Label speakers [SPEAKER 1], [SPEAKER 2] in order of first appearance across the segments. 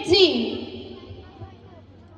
[SPEAKER 1] G.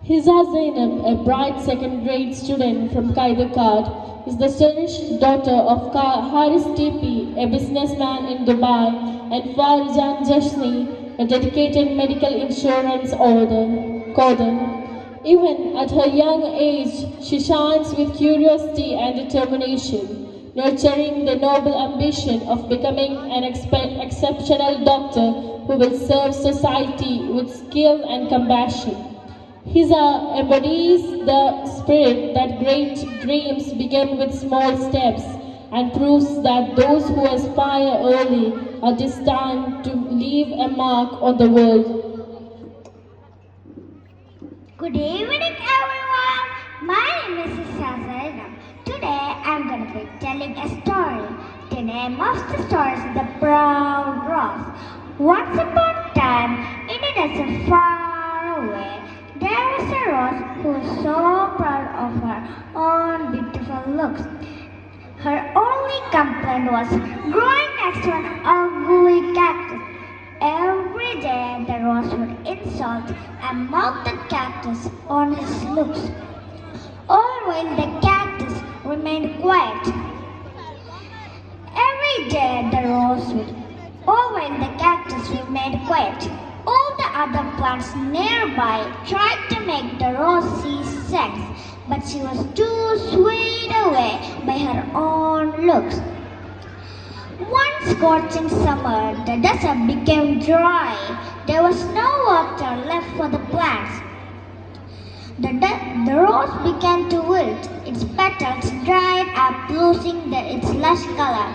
[SPEAKER 1] Hiza Zainab, a bright second-grade student from Kaidarkad, is the cherished daughter of Haris TP, a businessman in Dubai, and Farjan Jashni, a dedicated medical insurance coder. Even at her young age, she shines with curiosity and determination, nurturing the noble ambition of becoming an exceptional doctor who will serve society with skill and compassion. Hiza embodies the spirit that great dreams begin with small steps and proves that those who aspire early are destined to leave a mark on the world.
[SPEAKER 2] Good evening, everyone. My name is Zainab. Today I'm going to be telling a story. The name of the story is The Brown Rose. Once upon a time, in a desert far away, there was a rose who was so proud of her own beautiful looks. Her only complaint was growing next to an ugly cactus. Every day the rose would insult and mock the cactus on his looks, all while the cactus remained quiet. Every day the rose would, all while the cactus remained quiet. All the other plants nearby tried to make the rose see sense, but she was too swayed away by her own looks. One scorching summer, the desert became dry. There was no water left for the plants. The rose began to wilt. Its petals dried up, losing its lush color.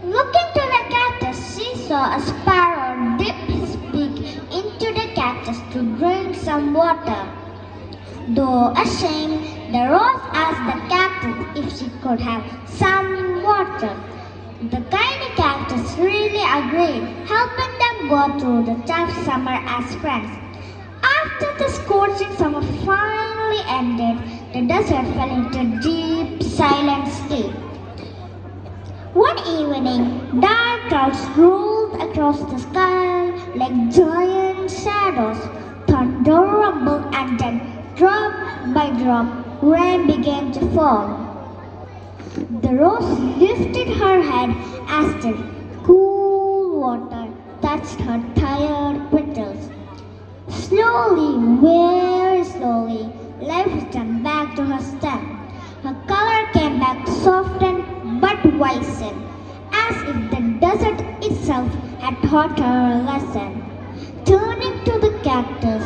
[SPEAKER 2] Looking to the cactus, she saw a sparrow dip his beak into the cactus to drink some water. Though ashamed, the rose asked the cactus if she could have some water. The tiny cactus really agreed, helping them go through the tough summer as friends. After the scorching summer finally ended, the desert fell into deep, silent sleep. One evening, dark clouds rolled across the sky like giant shadows. Thunder rumbled and then, drop by drop, rain began to fall. The rose lifted her head as the cool water touched her tired petals. Slowly, very slowly, life returned back to her stem. Her color came back softened but wizened, as if the desert itself had taught her a lesson. Turning to the cactus,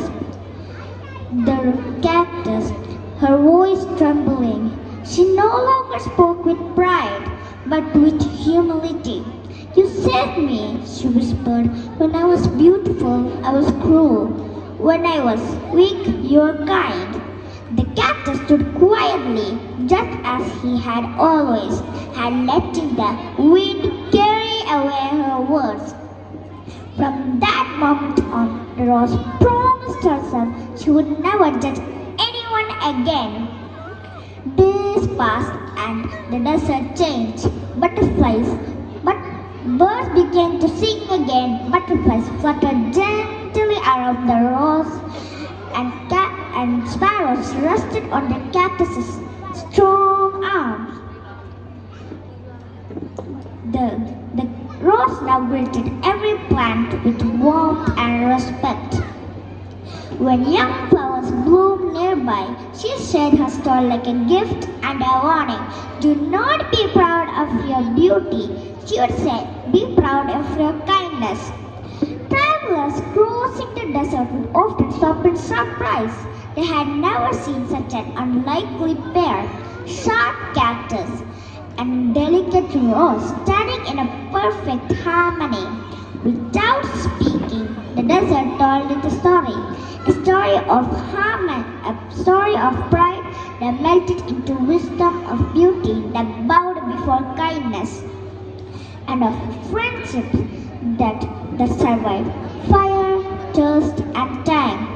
[SPEAKER 2] her voice trembling, she no longer spoke with pride, but with humility. You saved me, she whispered. When I was beautiful, I was cruel. When I was weak, you were kind. The cactus stood quietly, just as he had always, letting the wind carry away her words. From that moment on, the rose promised herself she would never judge anyone again. Days passed and the desert changed. But birds began to sing again. Butterflies fluttered gently around the rose, and sparrows rested on the cactus's strong arms. The rose now greeted every plant with warmth and respect. When young flowers bloomed nearby, she shared her story like a gift and a warning. Do not be proud of your beauty, she would say. Be proud of your kindness. Travelers crossing the desert would often stop in surprise. They had never seen such an unlikely pair, sharp cactus and delicate rose standing in a perfect harmony. Without speaking, the desert told it a story of harmony, a story of pride that melted into wisdom, of beauty that bowed before kindness, and of friendship that survived fire, thirst, and time.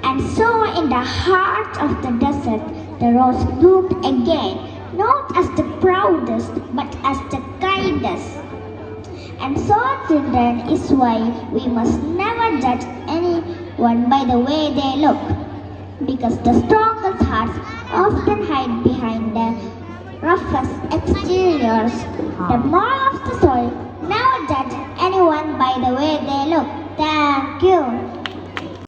[SPEAKER 2] And so, in the heart of the desert, the rose bloomed again, not as the proudest, but as the kindest. And so, children, is why we must never judge anyone by the way they look, because the strongest hearts often hide behind the roughest exteriors. The moral of the story: